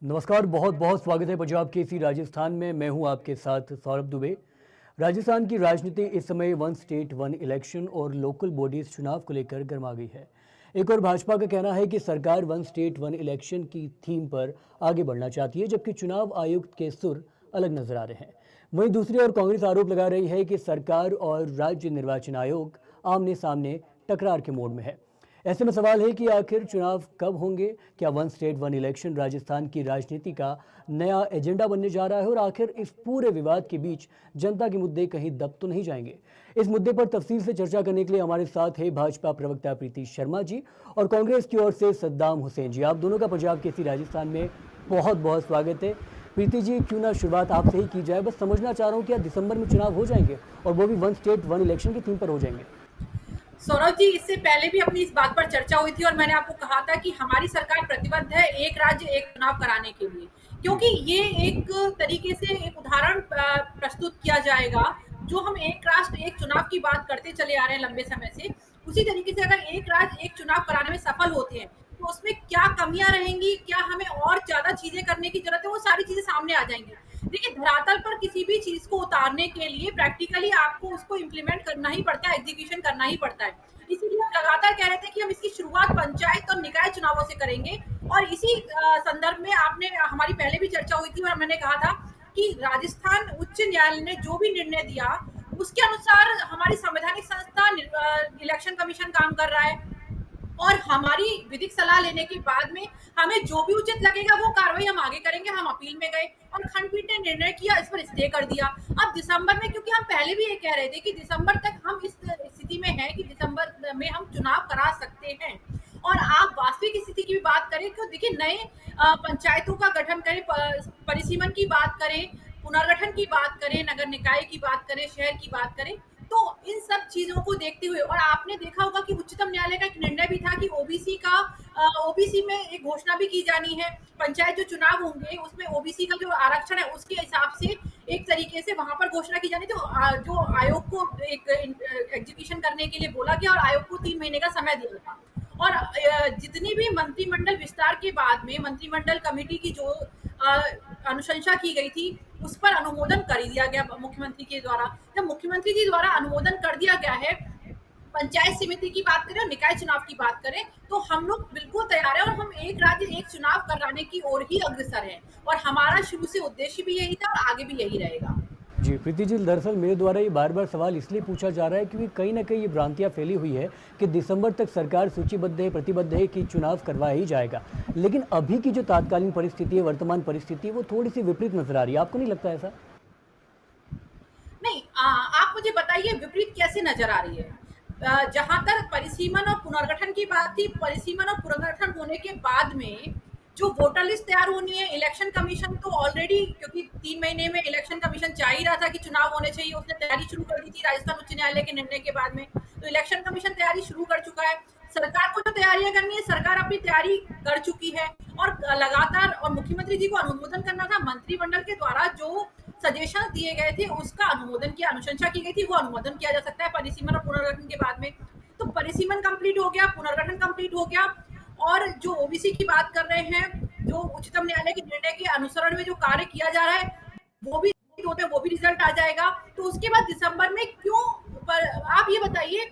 नमस्कार, बहुत बहुत स्वागत है पंजाब केसरी राजस्थान में। मैं हूं आपके साथ सौरभ दुबे। राजस्थान की राजनीति इस समय वन स्टेट वन इलेक्शन और लोकल बॉडीज चुनाव को लेकर गर्मा गई है। एक और भाजपा का कहना है कि सरकार वन स्टेट वन इलेक्शन की थीम पर आगे बढ़ना चाहती है, जबकि चुनाव आयुक्त के सुर अलग नजर आ रहे हैं। वहीं दूसरी ओर कांग्रेस आरोप लगा रही है कि सरकार और राज्य निर्वाचन आयोग आमने सामने टकरार के मोड में है। ऐसे में सवाल है कि आखिर चुनाव कब होंगे? क्या one state one election Rajasthan की राजनीति का नया एजेंडा बनने जा रहा है? और आखिर इस पूरे विवाद के बीच जनता के मुद्दे कहीं दब तो नहीं जाएंगे? इस मुद्दे पर तफसील से चर्चा करने के लिए हमारे साथ है भाजपा प्रवक्ता प्रीति शर्मा जी और कांग्रेस की ओर से सद्दाम हुसैन जी। आप दोनों का पंजाब केसरी राजस्थान में बहुत बहुत स्वागत है। प्रीति जी, क्यों ना शुरुआत आपसे ही की जाए। बस समझना चाह रहा हूँ, क्या दिसंबर में चुनाव हो जाएंगे और वो भी वन स्टेट वन इलेक्शन की थीम पर हो जाएंगे? सौरभ जी, इससे पहले भी अपनी इस बात पर चर्चा हुई थी और मैंने आपको कहा था कि हमारी सरकार प्रतिबद्ध है एक राज्य एक चुनाव कराने के लिए, क्योंकि ये एक तरीके से एक उदाहरण प्रस्तुत किया जाएगा। जो हम एक राष्ट्र एक चुनाव की बात करते चले आ रहे हैं लंबे समय से, उसी तरीके से अगर एक राज्य एक चुनाव कराने में सफल होते हैं तो उसमें क्या कमियां रहेंगी, क्या हमें और ज्यादा चीजें करने की जरूरत है, वो सारी चीजें सामने आ जाएंगी। देखिए, धरातल पर किसी भी चीज को उतारने के लिए प्रैक्टिकली आपको उसको इम्प्लीमेंट करना ही पड़ता है, एग्जीक्यूशन करना ही पड़ता है। इसीलिए हम लगातार कह रहे थे कि हम इसकी शुरुआत पंचायत और निकाय चुनावों से करेंगे। और इसी संदर्भ में आपने हमारी पहले भी चर्चा हुई थी और मैंने कहा था कि राजस्थान उच्च न्यायालय ने जो भी निर्णय दिया उसके अनुसार हमारी संवैधानिक संस्था इलेक्शन कमीशन काम कर रहा है, और हमारी विधिक सलाह लेने के बाद में हमें जो भी उचित लगेगा वो कार्रवाई हम आगे करेंगे। हम अपील में गए और खंडपीठ ने निर्णय किया, इस पर स्टे कर दिया। अब दिसंबर में, क्योंकि हम पहले भी ये कह रहे थे कि दिसंबर तक हम इस स्थिति में हैं कि दिसंबर में हम चुनाव करा सकते हैं। और आप वास्तविक स्थिति की भी बात करें, क्यों देखिए, नए पंचायतों का गठन करें, परिसीमन की बात करें, पुनर्गठन की बात करें, नगर निकाय की बात करें, शहर की बात करें, तो इन सब चीजों को देखते हुए, और आपने देखा होगा कि उच्चतम न्यायालय का एक निर्णय भी था कि ओबीसी में एक घोषणा भी की जानी है। पंचायत जो चुनाव होंगे उसमें ओबीसी का जो आरक्षण है उसके हिसाब से एक तरीके से वहां पर घोषणा की जानी। तो जो आयोग को एक एग्जीक्यूशन करने के लिए बोला गया और आयोग को 3 महीने का समय दिया था। और जितनी भी मंत्रिमंडल विस्तार के बाद में मंत्रिमंडल कमेटी की जो अनुशंसा की गई थी उस पर अनुमोदन कर दिया गया मुख्यमंत्री के द्वारा। जब मुख्यमंत्री जी द्वारा अनुमोदन कर दिया गया है, पंचायत समिति की बात करें और निकाय चुनाव की बात करें, तो हम लोग बिल्कुल तैयार हैं और हम एक राज्य एक चुनाव कराने की ओर ही अग्रसर हैं। और हमारा शुरू से उद्देश्य भी यही था और आगे भी यही रहेगा। जी प्रीति जी, दरअसल मेरे द्वारा ये बार बार सवाल इसलिए पूछा जा रहा है क्योंकि कहीं ना कहीं ये भ्रांतियां फैली हुई है कि दिसंबर तक सरकार सूचीबद्ध है, प्रतिबद्ध है कि चुनाव करवाया ही जाएगा। लेकिन अभी की जो तात्कालीन परिस्थिति है, वर्तमान परिस्थिति है, वो थोड़ी सी विपरीत नजर आ रही है। आपको नहीं लगता ऐसा? नहीं, आप मुझे बताइए विपरीत कैसे नजर आ रही है। जहां तक परिसीमन और पुनर्गठन की बात थी, परिसीमन और पुनर्गठन होने के बाद में जो वोटर लिस्ट तैयार होनी है, इलेक्शन कमीशन तो ऑलरेडी, क्योंकि 3 महीने में इलेक्शन कमीशन चाह ही रहा था कि चुनाव होने चाहिए, उसने तैयारी शुरू कर दी थी राजस्थान उच्च न्यायालय के निर्णय के बाद में। तो इलेक्शन कमीशन तैयारी शुरू कर चुका है। सरकार को जो तैयारियां करनी है, सरकार अपनी तैयारी कर चुकी है। और लगातार, और मुख्यमंत्री जी को अनुमोदन करना था, मंत्रिमंडल के द्वारा जो सजेशन दिए गए थे उसका अनुमोदन की अनुशंसा की गई थी, वो अनुमोदन किया जा सकता है परिसीमन और पुनर्गठन के बाद में। तो परिसीमन कंप्लीट हो गया, पुनर्गठन कंप्लीट हो गया, और जो ओबीसी की बात कर रहे हैं, जो उच्चतम न्यायालय के निर्णय के अनुसरण में जो कार्य किया जा रहा है वो भी होते, वो भी रिजल्ट आ जाएगा। तो उसके बाद दिसंबर में क्यों, पर आप ये बताइए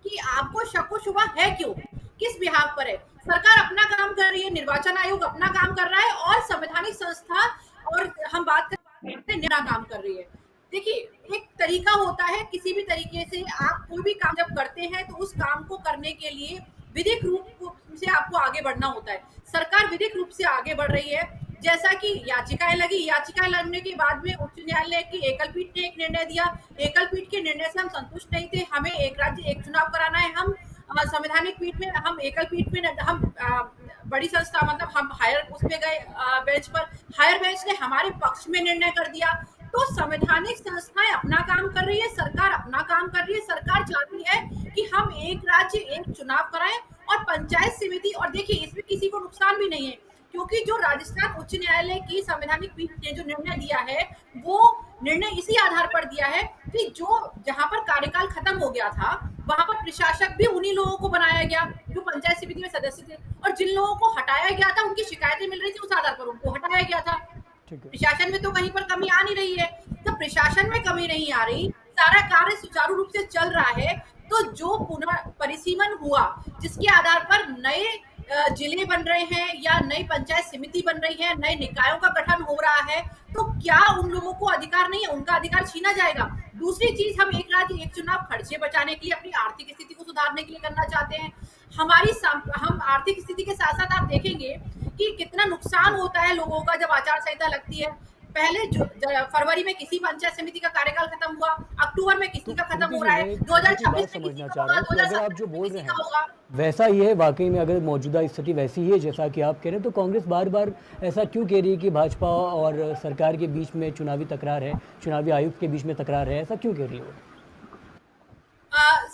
कि आपको शक व शुबा है क्यों, किस बिहाफ पर है? सरकार अपना काम कर रही है, निर्वाचन आयोग अपना काम कर रहा है, और संवैधानिक संस्था, और हम बात करते हैं काम कर रही है। देखिए, एक तरीका होता है, किसी भी तरीके से आप कोई भी काम जब करते हैं तो उस काम को करने के लिए विधिक रूप से आपको आगे बढ़ना होता है। सरकार विधिक रूप से आगे बढ़ रही है। जैसा कि याचिकाएं लगी, याचिकाएं लगने के बाद में उच्च न्यायालय की एकल पीठ ने एक निर्णय दिया। एकल पीठ के निर्णय से हम संतुष्ट नहीं थे, हमें एक राज्य एक चुनाव कराना है। हम संवैधानिक पीठ में, हम एकल पीठ में, हम बड़ी संस्था, मतलब हम हायर उस पे गए, बेंच पर। हायर बेंच ने हमारे पक्ष में निर्णय कर दिया। तो संवैधानिक संस्थाएं अपना काम कर रही है, सरकार अपना काम कर रही है। सरकार चाहती है कि हम एक राज्य एक चुनाव कराएं, और पंचायत समिति, और देखिए इसमें किसी को नुकसान भी नहीं है, क्योंकि जो राजस्थान उच्च न्यायालय की संवैधानिक पीठ ने जो निर्णय दिया है, वो निर्णय इसी आधार पर दिया है कि जो जहां पर कार्यकाल खत्म हो गया था वहां पर प्रशासक भी उन्हीं लोगों को बनाया गया जो पंचायत समिति में सदस्य थे, और जिन लोगों को हटाया गया था उनकी शिकायतें मिल रही थी, उस आधार पर उनको हटाया गया था। ठीक है। प्रशासन में तो कहीं पर कमी आ नहीं रही है। जब प्रशासन में कमी नहीं आ रही, सारा कार्य सुचारू रूप से चल रहा है, तो जो पुनः परिसीमन हुआ, जिसके आधार पर नए जिले बन रहे हैं या नई पंचायत समिति बन रही है, नए निकायों का गठन हो रहा है, तो क्या उन लोगों को अधिकार नहीं है? उनका अधिकार छीना जाएगा। दूसरी चीज, हम एक राज्य एक चुनाव खर्चे बचाने के लिए, अपनी आर्थिक स्थिति को सुधारने के लिए करना चाहते हैं। हम आर्थिक स्थिति के साथ साथ आप देखेंगे कि कितना नुकसान होता है लोगों का जब आचार संहिता लगती है। पहले फरवरी में किसी पंचायत समिति का कार्यकाल खत्म हुआ, अक्टूबर में किसी तो का खत्म प्रीति हो जी, रहा मैं है, एक छोटी 2026 बात में किसी समझना का चाह होगा, रहा हूँ कि अगर आप 2027 जो में बोल किसी रहे का हैं होगा। वैसा ही है, वाकई में अगर मौजूदा स्थिति वैसी ही है जैसा कि आप कह रहे हैं, तो कांग्रेस बार बार ऐसा क्यों कह रही है कि भाजपा और सरकार के बीच में चुनावी तकरार है, चुनावी आयुक्त के बीच में तकरार है, ऐसा क्यों कह रही है वो?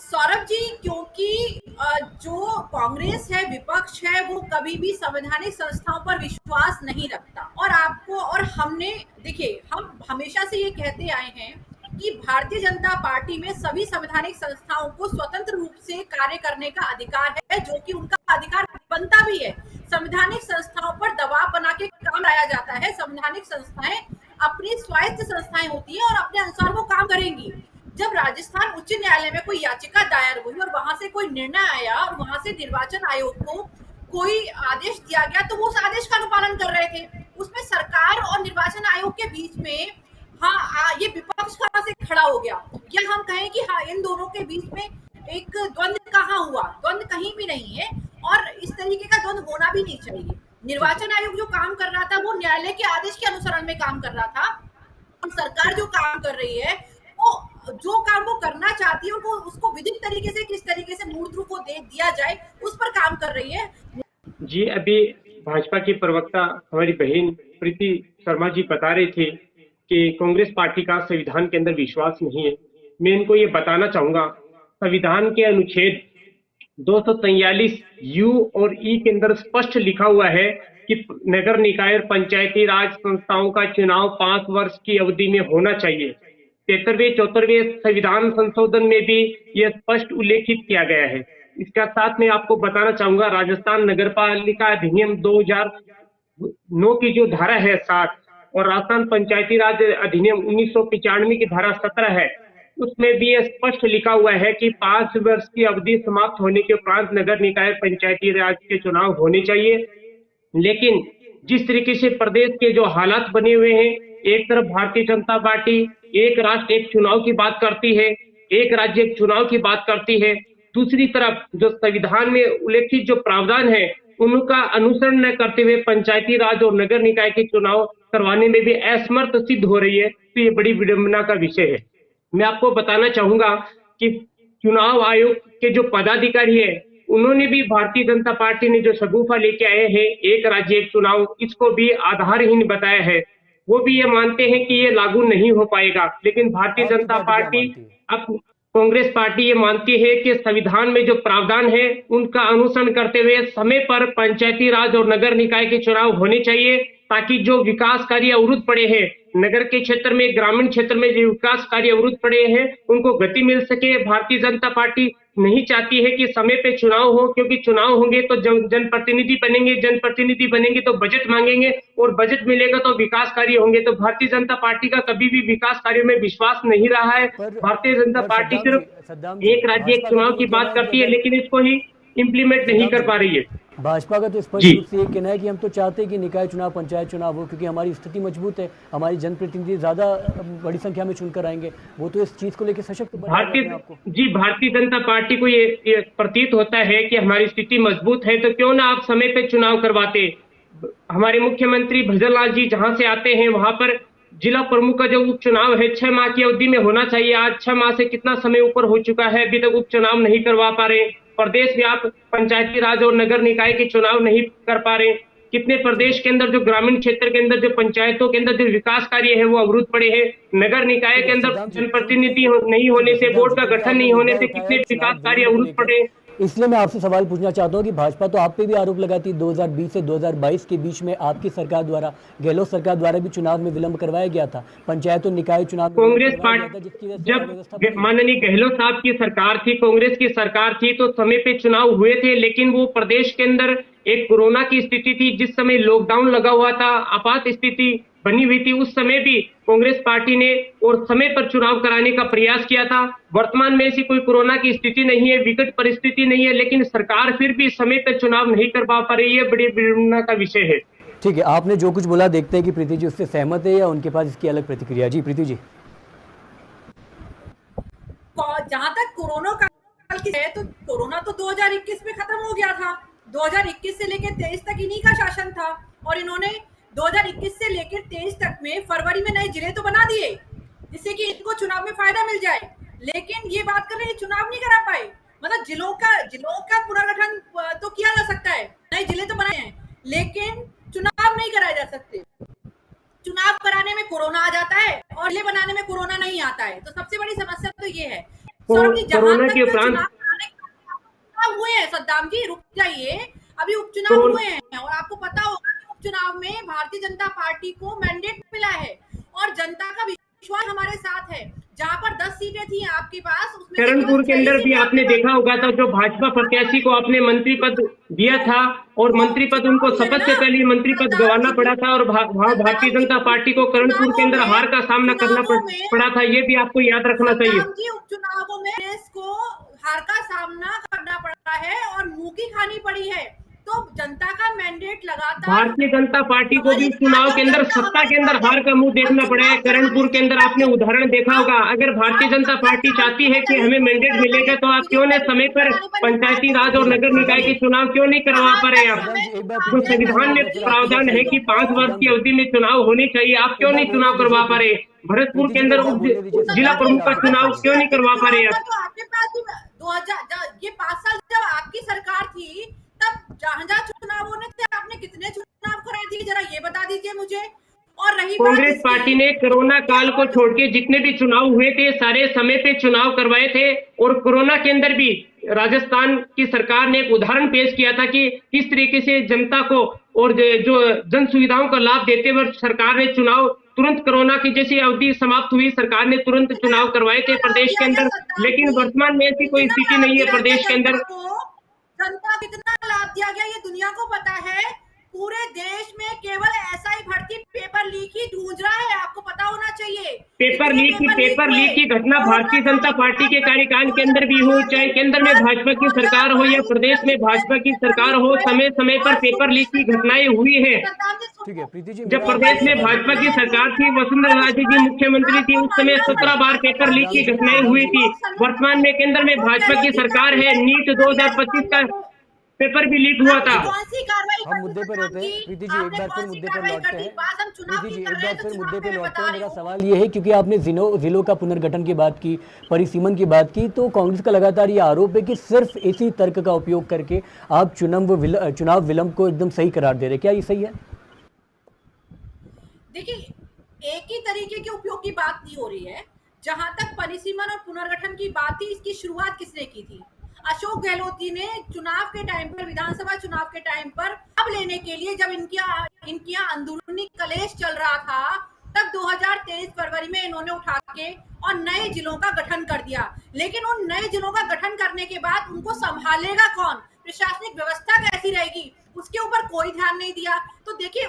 सौरभ जी, क्योंकि जो कांग्रेस है, विपक्ष है, वो कभी भी संवैधानिक संस्थाओं पर विश्वास नहीं रखता। और आपको और हमने, देखिए, हम हमेशा से ये कहते आए हैं कि भारतीय जनता पार्टी में सभी संवैधानिक संस्थाओं को स्वतंत्र रूप से कार्य करने का अधिकार है, जो कि उनका अधिकार बनता भी है। संवैधानिक संस्थाओं पर दबाव बना के काम लाया जाता है। संवैधानिक संस्थाएं अपनी स्वायत्त संस्थाएं होती हैं और अपने अनुसार वो काम करेंगी। जब राजस्थान उच्च न्यायालय में कोई याचिका दायर हुई और वहां से कोई निर्णय आया और वहां से निर्वाचन आयोग को कोई आदेश दिया गया, तो वो उस आदेश का अनुपालन कर रहे थे। उसमें सरकार और निर्वाचन आयोग के बीच में, हाँ, ये विपक्ष कहां से खड़ा हो गया, या हम कहें कि हाँ, इन दोनों के बीच में एक द्वंद्व कहाँ हुआ? द्वंद्व कहीं भी नहीं है, और इस तरीके का द्वंद्व होना भी नहीं चाहिए। ठीक है। निर्वाचन आयोग जो काम कर रहा था वो न्यायालय के आदेश के अनुसरण में काम कर रहा था, और सरकार ठीक जो है। काम कर रही है, वो जो काम वो करना चाहती है, वो उसको विधिक तरीके से, किस तरीके से मूर्त रूप को दे दिया जाए, उस पर काम कर रही है। जी, अभी भाजपा की प्रवक्ता हमारी बहन प्रीति शर्मा जी बता रही थी कि कांग्रेस पार्टी का संविधान के अंदर विश्वास नहीं है। मैं इनको ये बताना चाहूंगा, संविधान के अनुच्छेद 243 यू और ई के अंदर स्पष्ट लिखा हुआ है कि नगर निकाय और पंचायती राज संस्थाओं का चुनाव 5 वर्ष की अवधि में होना चाहिए। 73वें 74वें संविधान संशोधन में भी यह स्पष्ट उल्लेखित किया गया है। इसका साथ में आपको बताना चाहूंगा, राजस्थान नगर पालिका अधिनियम 2009 की जो धारा है 7, और राजस्थान पंचायती राज अधिनियम 1995 की धारा 17 है, उसमें भी ये स्पष्ट लिखा हुआ है कि 5 वर्ष की अवधि समाप्त होने के उपरांत नगर निकाय पंचायती राज के चुनाव होने चाहिए। लेकिन जिस तरीके से प्रदेश के जो हालात बने हुए हैं, एक तरफ भारतीय जनता पार्टी एक राष्ट्र एक चुनाव की बात करती है, एक राज्य एक चुनाव की बात करती है, दूसरी तरफ जो संविधान में उल्लेखित जो प्रावधान है उनका अनुसरण न करते हुए पंचायती राज और नगर निकाय के चुनाव करवाने में भी असमर्थ सिद्ध हो रही है, तो ये बड़ी विडंबना का विषय है। मैं आपको बताना चाहूंगा कि चुनाव आयोग के जो पदाधिकारी है, उन्होंने भी भारतीय जनता पार्टी ने जो शगुफा लेके आए हैं, एक राज्य एक चुनाव, इसको भी आधारहीन बताया है। वो भी ये मानते हैं कि ये लागू नहीं हो पाएगा, लेकिन भारतीय आपकी जनता पार्टी क्या पार्टी, मानती है? अब कांग्रेस पार्टी ये मानती है कि संविधान में जो प्रावधान है उनका अनुसरण करते हुए समय पर पंचायती राज और नगर निकाय के चुनाव होने चाहिए, ताकि जो विकास कार्य अवरुद्ध पड़े हैं नगर के क्षेत्र में, ग्रामीण क्षेत्र में जो विकास कार्य अवरुद्ध पड़े हैं उनको गति मिल सके। भारतीय जनता पार्टी नहीं चाहती है कि समय पे चुनाव हो, क्योंकि चुनाव होंगे तो जनप्रतिनिधि बनेंगे, जनप्रतिनिधि बनेंगे तो बजट मांगेंगे, और बजट मिलेगा तो विकास कार्य होंगे। तो भारतीय जनता पार्टी का कभी भी विकास कार्यों में विश्वास नहीं रहा है। पर भारतीय जनता पर पार्टी सद्दाम जी, एक राज्य एक भाजपा का चुनाव तो ये की कहना बात है कि करती है, अगर लेकिन इसको ही इम्प्लीमेंट नहीं सद्दाम कर जी, पा रही है। भाजपा का तो स्पष्ट जी रूप से ये कहना है कि हम तो चाहते हैं कि निकाय चुनाव, पंचायत चुनाव हो, क्योंकि हमारी स्थिति मजबूत है, हमारी जनप्रतिनिधि ज़्यादा बड़ी संख्या में चुनकर आएंगे, वो तो इस चीज़ को लेकर सशक्त बना रहे हैं भारतीय अपने आप को। जी भारतीय जनता पार्टी को ये प्रतीत होता है कि हमारी स्थिति मजबूत है, तो क्यों ना आप समय पे चुनाव करवाते। हमारे मुख्यमंत्री भजनलाल जी जहां से आते हैं वहां पर जिला प्रमुख का जो उपचुनाव है 6 माह की अवधि में होना चाहिए। आज 6 माह से कितना समय ऊपर हो चुका है, अभी तक उपचुनाव नहीं करवा पा रहे। प्रदेश व्याप्त पंचायती राज और नगर निकाय के चुनाव नहीं कर पा रहे। कितने ठीक प्रदेश है। के अंदर जो ग्रामीण क्षेत्र के अंदर जो पंचायतों के अंदर जो विकास कार्य है वो अवरुद्ध पड़े हैं। नगर निकाय ठीक के है अंदर सद्दाम जी, जनप्रतिनिधि नहीं ठीक होने है से, सद्दाम बोर्ड जी, का क्योंकि गठन आपने नहीं होने मुद्दा से उठाया कितने है विकास चुनाव कार्य विलंब को अवरुद्ध लेकर, पड़े। इसलिए मैं आपसे सवाल पूछना चाहता हूं कि भाजपा तो आप पे भी आरोप लगाती 2020 से 2022 के बीच में आपकी सरकार द्वारा, गहलोत सरकार द्वारा भी चुनाव में विलंब करवाया गया था, पंचायत और निकाय चुनाव में विलंब कांग्रेस करवाया गया था, पार्टी जिसकी वजह से अव्यवस्था जब बढ़ी। माननीय गहलोत साहब की सरकार थी, कांग्रेस की सरकार थी, तो समय पे चुनाव हुए थे, लेकिन वो प्रदेश के अंदर एक कोरोना की स्थिति थी, जिस समय लॉकडाउन लगा हुआ था, आपात स्थिति बनी हुई थी, उस समय भी कांग्रेस पार्टी ने और समय पर चुनाव कराने का प्रयास किया था। वर्तमान में ऐसी कोई कोरोना की स्थिति नहीं है, विकट परिस्थिति नहीं है, लेकिन सरकार फिर भी समय पर चुनाव नहीं करवा पा रही है, बड़ी विडंबना का विषय है। ठीक है, आपने जो कुछ बोला, देखते हैं कि प्रीति जी उससे सहमत है या उनके पास इसकी अलग प्रतिक्रिया। जी प्रीति जी। जहां तक कोरोना काल की है, तो कोरोना तो 2021 में खत्म हो गया था। 2021 से लेकर 23 तक इन्हीं का शासन था और इन्होंने 2021 से लेकर 23 तक में फरवरी में नए जिले तो बना दिए, जिससे कि इनको चुनाव में फायदा मिल जाए। लेकिन ये बात कर रहे हैं चुनाव नहीं करा पाए। मतलब जिलों का पुनर्गठन तो किया जा सकता है, नए जिले तो बनाए हैं, लेकिन चुनाव नहीं कराए जा सकते। चुनाव कराने में कोरोना आ जाता है और जिले बनाने में कोरोना नहीं आता है। तो सबसे बड़ी समस्या तो ये है। सौरभ जी, जहां कोरोना तक के उपरांत चुनाव हुए हैं, सद्दाम जी रुक जाइए, अभी उपचुनाव हुए हैं और आपको पता होगा कि उपचुनाव में भारतीय जनता पार्टी को मैंडेट मिला है और जनता का विश्वास हमारे साथ है। जहां पर 10 सीटें थी आपके पास, उसमें से करणपुर के केवल 6 अंदर भी सीटें आपने आपके देखा होगा था, जो भाजपा प्रत्याशी को आपने मंत्री पद दिया था और मंत्री पद उनको शपथ से पहले मंत्री पद गंवाना पड़ा था और वहां भारतीय जनता पार्टी को करणपुर के अंदर हार का सामना करना पड़ा था। ये भी आपको याद रखना चाहिए। सद्दाम जी, उपचुनावों में देश को हार का सामना करना पड़ा है और मुंह की खानी पड़ी है। तो जनता का मैंडेट लगातार भारतीय जनता पार्टी को भी चुनाव के अंदर सत्ता के अंदर हार का मुंह देखना पड़ा है। करणपुर के अंदर आपने उदाहरण देखा होगा। अगर भारतीय जनता पार्टी चाहती है कि हमें मैंडेट मिलेगा, तो आप क्यों नहीं समय पर पंचायती राज और नगर निकाय के चुनाव क्यों नहीं करवा पा रहे आप? जो संविधान में प्रावधान है कि 5 वर्ष की अवधि में चुनाव होने चाहिए, आप क्यों नहीं चुनाव करवा पा रहे? भरतपुर के अंदर जिला प्रमुख का चुनाव क्यों नहीं करवा पा रहे आप? तो आपके पास भी 2000 ये 5 साल जब आपकी सरकार थी, तब जहां चुनाव होने थे, आपने कितने चुनाव कराए थे, जरा ये बता दीजिए मुझे। और रही कांग्रेस पार्टी ने कोरोना काल को छोड़ के जितने भी चुनाव हुए थे, सारे समय पे चुनाव करवाए थे और कोरोना के अंदर भी राजस्थान की सरकार ने एक उदाहरण पेश किया था कि किस तरीके से जनता को और जो जन सुविधाओं का लाभ देते हुए सरकार ने चुनाव तुरंत कोरोना की जैसी अवधि समाप्त हुई, सरकार ने तुरंत चुनाव करवाए थे प्रदेश के अंदर। लेकिन वर्तमान में ऐसी कोई स्थिति नहीं है प्रदेश के अंदर। जनता कितना लाभ दिया गया ये दुनिया को पता है। पूरे देश में केवल एसआई भर्ती पेपर लीक ही गूंज रहा है, आपको पता होना चाहिए। पेपर लीक की घटना भारतीय जनता पार्टी के कार्यकाल के अंदर भी हो, चाहे केंद्र में भाजपा की सरकार हो या प्रदेश में भाजपा की सरकार हो, समय समय पर पेपर लीक की घटनाएं हुई है। ठीक है प्रीति जी, जब प्रदेश में भाजपा की सरकार थी, वसुंधरा राजे जी मुख्यमंत्री थी, उस समय 17 बार पेपर लीक की घटनाएं हुई थी। वर्तमान में केंद्र में भाजपा की सरकार है, नीट 2025 का पेपर भी लीक हुआ था। हम मुद्दे पर रहते हैं प्रीति जी, एक बार फिर मुद्दे पर लौटते हैं। प्रीति जी, एक बार फिर मुद्दे पर लौटते हैं। मेरा सवाल ये है, क्योंकि आपने जिलों का पुनर्गठन की बात की, परिसीमन की बात की, तो कांग्रेस का लगातार ये आरोप है कि सिर्फ इसी तर्क का उपयोग करके आप चुनाव विलंब को एकदम सही करार दे रहे। क्या ये सही है? देखिए, एक ही तरीके के उपयोग की बात नहीं हो रही है। जहां तक परिसीमन और पुनर्गठन की बात थी, इसकी शुरुआत किसने की थी? अशोक गहलोत जी ने चुनाव के टाइम पर, विधानसभा चुनाव के टाइम पर अब लेने के लिए, जब इनकी अंदरूनी कलेश चल रहा था, तब 2023 फरवरी में इन्होंने उठा के और नए जिलों का गठन कर दिया। लेकिन उन नए जिलों का गठन करने के बाद उनको संभालेगा कौन, प्रशासनिक व्यवस्था कैसी रहेगी, उसके ऊपर कोई ध्यान नहीं दिया। तो देखिए,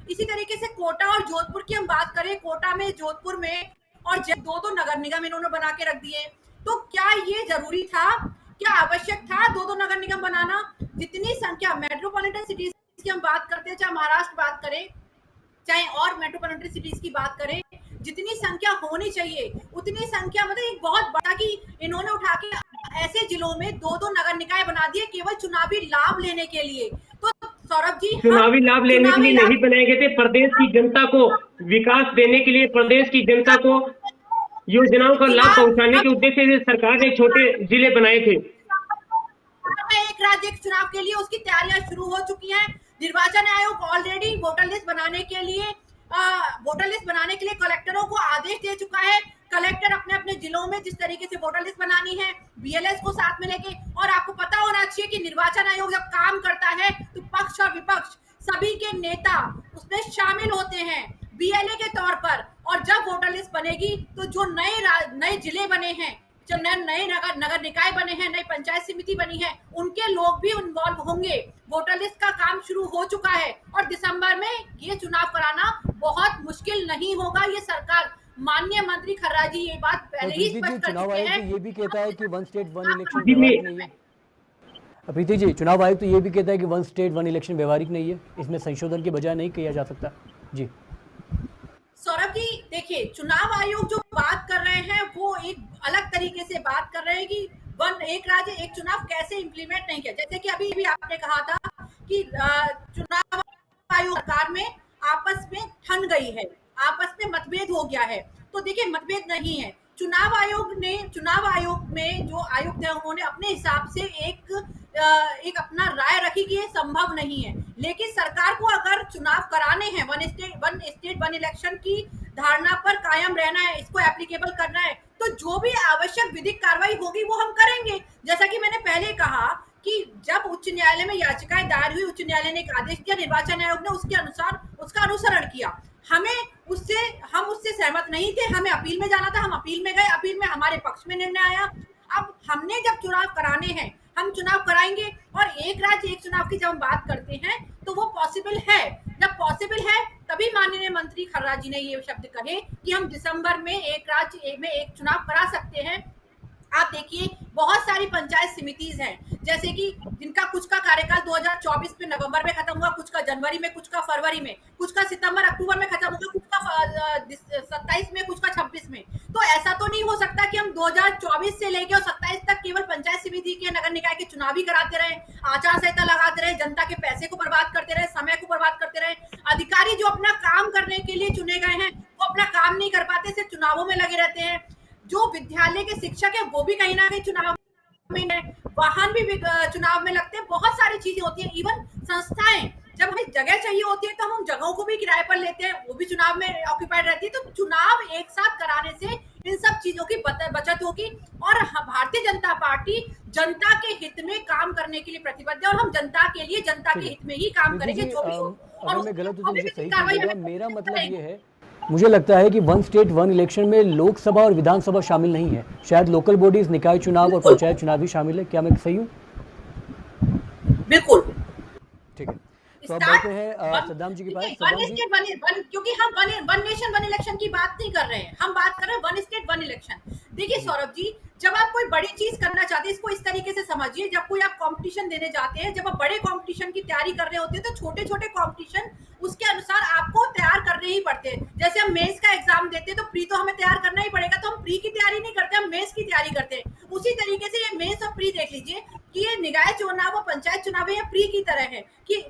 इसी तरीके से कोटा और जोधपुर की हम बात करें, कोटा में, जोधपुर में और दो नगर निगम इन्होंने बना के रख दिए। तो क्या ये जरूरी था, क्या आवश्यक था दो नगर निगम बनाना? जितनी संख्या मेट्रोपॉलिटन सिटीज की हम बात करते हैं, चाहे महाराष्ट्र बात करें, चाहे और मेट्रोपॉलिटन सिटीज की बात करें, जितनी संख्या होनी चाहिए उतनी संख्या, मतलब एक बहुत बड़ा कि इन्होंने उठा के ऐसे जिलों में दो नगर निकाय बना दिए केवल चुनावी लाभ लेने के लिए। तो सौरभ जी, चुनावी लाभ लेने के लिए नहीं बनाए गए थे, प्रदेश की जनता को विकास देने के लिए, प्रदेश की जनता को योजनाओं का लाभ पहुंचाने के उद्देश्य से सरकार ने छोटे जिले बनाए थे। एक राज्य एक चुनाव के लिए उसकी तैयारियां शुरू हो चुकी हैं। निर्वाचन आयोग ऑलरेडी वोटर लिस्ट बनाने के लिए कलेक्टरों को आदेश दे चुका है। कलेक्टर अपने अपने जिलों में जिस तरीके से वोटर लिस्ट बनानी है, बीएलएस को साथ में लेके, और आपको पता होना चाहिए कि निर्वाचन आयोग जब काम करता है तो पक्ष और विपक्ष सभी के नेता उसमें शामिल होते हैं बीएलए के तौर पर। और जब वोटर लिस्ट बनेगी तो जो नए जिले बने हैं, जो नए नगर निकाय बने हैं, नई पंचायत समिति बनी है, उनके लोग भी इन्वॉल्व होंगे। वोटर लिस्ट का काम शुरू हो चुका है और दिसंबर में ये चुनाव कराना बहुत मुश्किल नहीं होगा। ये सरकार, माननीय मंत्री खर्रा जी ये बात पहले ही स्पष्ट कर चुनाव चुके आयोग हैं। तो ये भी कहता है कि वन स्टेट वन इलेक्शन जी, व्यवहारिक नहीं है। प्रीति जी, चुनाव आयोग तो ये भी कहता है कि वन स्टेट वन इलेक्शन व्यवहारिक नहीं है, इसमें संशोधन के बजाय नहीं किया जा सकता। जी सौरभ जी, देखिए, चुनाव आयोग जो बात कर रहे हैं वो एक अलग तरीके से बात कर रहे हैं कि एक राज्य एक चुनाव कैसे इम्प्लीमेंट नहीं किया। जैसे कि अभी भी आपने कहा था कि चुनाव आयोग सरकार में आपस में ठन गई है, आपस में मतभेद हो गया है। तो देखिए, मतभेद नहीं है। चुनाव आयोग में जो आयुक्त है उन्होंने अपने हिसाब से एक अपना राय रखी कि ये संभव नहीं है। लेकिन सरकार को अगर चुनाव कराने हैं, वन स्टेट वन इलेक्शन की धारणा पर कायम रहना है, इसको एप्लीकेबल करना है, तो जो भी आवश्यक विधिक कार्रवाई होगी वो हम करेंगे। जैसा कि मैंने पहले कहा कि जब उच्च न्यायालय में याचिकाएं दायर हुई, उच्च न्यायालय ने एक आदेश दिया, निर्वाचन आयोग ने उसके अनुसार उसका अनुसरण किया। हम उससे सहमत नहीं थे, हमें अपील में जाना था, हम अपील में गए, अपील में हमारे पक्ष में निर्णय आया। अब हमने जब चुनाव कराने हैं, हम चुनाव कराएंगे। और एक राज्य एक चुनाव की जब हम बात करते हैं तो वो पॉसिबल है। जब पॉसिबल है तभी माननीय मंत्री खर्रा जी ने ये शब्द कहे कि हम दिसंबर में एक राज्य में एक चुनाव करा सकते हैं। आप देखिए, बहुत सारी पंचायत समितिज हैं, जैसे कि जिनका कुछ का कार्यकाल 2024 में नवंबर में खत्म हुआ, कुछ का जनवरी में, कुछ का फरवरी में, कुछ का सितंबर अक्टूबर में खत्म हुआ, कुछ का 27 में, कुछ का 26 में। तो ऐसा तो नहीं हो सकता कि हम 2024 से लेके और 27 तक केवल पंचायत समिति के, नगर निकाय के चुनाव ही कराते रहे, आचार संहिता लगाते रहे, जनता के पैसे को बर्बाद करते रहे, समय को बर्बाद करते रहे। अधिकारी जो अपना काम करने के लिए चुने गए हैं वो अपना काम नहीं कर पाते, सिर्फ चुनावों में लगे रहते हैं। जो विद्यालय के शिक्षक है वो भी कहीं ना कहीं चुनाव में है, वाहन भी चुनाव में लगते हैं, बहुत सारी चीजें होती हैं। इवन संस्थाएं, जब हमें जगह चाहिए होती है तो हम उन जगहों को भी किराए पर लेते हैं, वो भी चुनाव में ऑक्यूपाइड रहती है। तो चुनाव एक साथ कराने से इन सब चीजों की बचत होगी। और भारतीय जनता पार्टी जनता के हित में काम करने के लिए प्रतिबद्ध है और हम जनता के लिए, जनता के हित में ही काम करेंगे, जो भी हो। अगर मैं गलत हूं तो मुझे सही कीजिएगा। मेरा मतलब ये है, मुझे लगता है कि वन स्टेट वन इलेक्शन में लोकसभा और विधानसभा शामिल नहीं है, शायद लोकल बॉडीज, निकाय चुनाव और पंचायत चुनाव भी शामिल है। क्या मैं सही हूँ? बिल्कुल ठीक है, तो अब बढ़ते हैं सद्दाम जी के पास। क्योंकि हम वन नेशन वन इलेक्शन की बात नहीं कर रहे हैं, हम बात कर रहे हैं वन स्टेट वन इलेक्शन। देखिए सौरभ जी, जब आप कोई बड़ी चीज करना चाहते हैं, इसको इस तरीके से समझिए, जब कोई आप कंपटीशन देने जाते हैं, जब आप बड़े कंपटीशन की तैयारी कर रहे होते हैं तो छोटे छोटे कंपटीशन उसके अनुसार आपको तैयार करने ही पड़ते हैं। जैसे हम मेंस का एग्जाम देते हैं तो प्री तो हमें तैयार करना ही पड़ेगा, तो हम प्री की तैयारी नहीं करते, हम मेंस की तैयारी करते हैं। उसी तरीके से ये मेंस और प्री देख लीजिए कि ये निकाय चुनाव और पंचायत चुनाव या प्री की तरह है। कि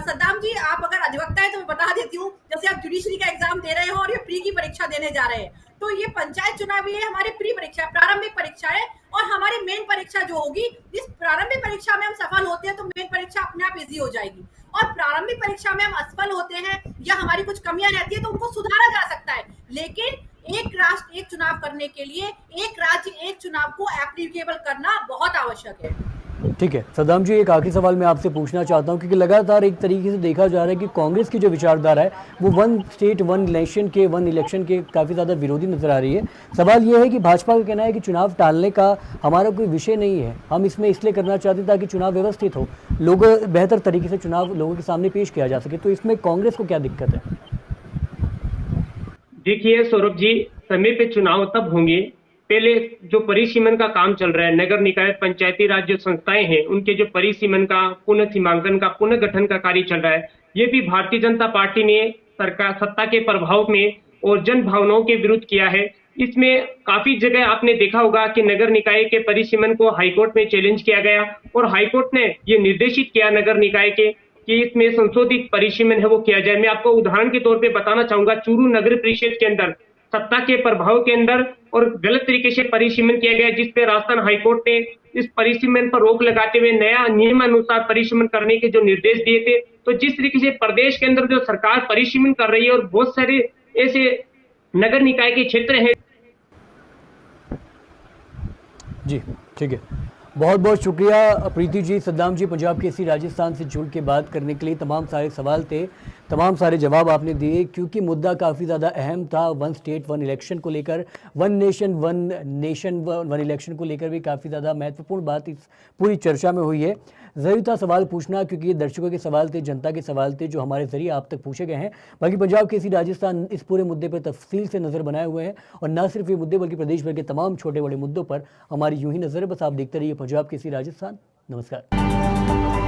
सद्दाम जी, आप अगर अधिवक्ता है तो मैं बता देती हूँ, जैसे आप जुडिशरी का एग्जाम दे रहे हो और ये प्री की परीक्षा देने जा रहे हैं, तो ये पंचायत चुनाव ये हमारी प्री परीक्षा, प्रारंभिक परीक्षा है। और हमारी मेन परीक्षा जो होगी, इस प्रारंभिक परीक्षा में हम सफल होते हैं तो मेन परीक्षा अपने आप इजी हो जाएगी। और प्रारंभिक परीक्षा में हम असफल होते हैं या हमारी कुछ कमियां रहती है तो उनको सुधारा जा सकता है। लेकिन एक राष्ट्र एक चुनाव करने के लिए एक राज्य एक चुनाव को एप्लीकेबल करना बहुत आवश्यक है। ठीक है सद्दाम जी, एक आखिरी सवाल मैं आपसे पूछना चाहता हूं, क्योंकि लगातार एक तरीके से देखा जा रहा है कि कांग्रेस की जो विचारधारा है वो वन स्टेट वन नेशन के, वन इलेक्शन के काफ़ी ज़्यादा विरोधी नजर आ रही है। सवाल ये है कि भाजपा का कहना है कि चुनाव टालने का हमारा कोई विषय नहीं है, हम इसमें इसलिए करना चाहते ताकि चुनाव व्यवस्थित हो, लोग बेहतर तरीके से चुनाव लोगों के सामने पेश किया जा सके। तो इसमें कांग्रेस को क्या दिक्कत है? देखिए सौरभ जी, समय पे चुनाव तब होंगे, पहले जो परिसीमन का काम चल रहा है, नगर निकाय पंचायती राज जो संस्थाएं हैं उनके जो परिसीमन का, पुनः सीमांकन का, पुनः गठन का कार्य चल रहा है, ये भी भारतीय जनता पार्टी ने सरकार सत्ता के प्रभाव में और जन भावनाओं के विरुद्ध किया है। इसमें काफी जगह आपने देखा होगा कि नगर निकाय के परिसीमन को हाईकोर्ट में चैलेंज किया गया और हाईकोर्ट ने ये निर्देशित किया नगर निकाय के कि इसमें संशोधित परिसीमन है वो किया जाए। मैं आपको उदाहरण के तौर पे बताना चाहूंगा, चूरू नगर परिषद के अंदर सत्ता के प्रभाव के अंदर और गलत तरीके से परिसीमन किया गया, जिसपे राजस्थान हाईकोर्ट ने इस परिसीमन पर रोक लगाते हुए नया नियम अनुसार परिसीमन करने के जो निर्देश दिए थे। तो जिस तरीके से प्रदेश के अंदर जो सरकार परिसीमन कर रही है और बहुत सारे ऐसे नगर निकाय के क्षेत्र हैं जी, ठीक है। बहुत बहुत शुक्रिया प्रीति जी, सद्दाम जी, पंजाब केसरी राजस्थान से जुड़ के बात करने के लिए। तमाम सारे सवाल थे, तमाम सारे जवाब आपने दिए, क्योंकि मुद्दा काफ़ी ज़्यादा अहम था। वन स्टेट वन इलेक्शन को लेकर, वन नेशन वन इलेक्शन को लेकर भी काफ़ी ज़्यादा महत्वपूर्ण बात इस पूरी चर्चा में हुई है। ज़रूरी था सवाल पूछना, क्योंकि ये दर्शकों के सवाल थे, जनता के सवाल थे, जो हमारे ज़रिए आप तक पूछे गए हैं। बाकी पंजाब केसरी राजस्थान इस पूरे मुद्दे पर तफसील से नज़र बनाए हुए हैं, और न सिर्फ ये मुद्दे बल्कि प्रदेश भर के तमाम छोटे बड़े मुद्दों पर हमारी यूं ही नज़र है। बस आप देखते रहिए पंजाब केसरी राजस्थान। नमस्कार।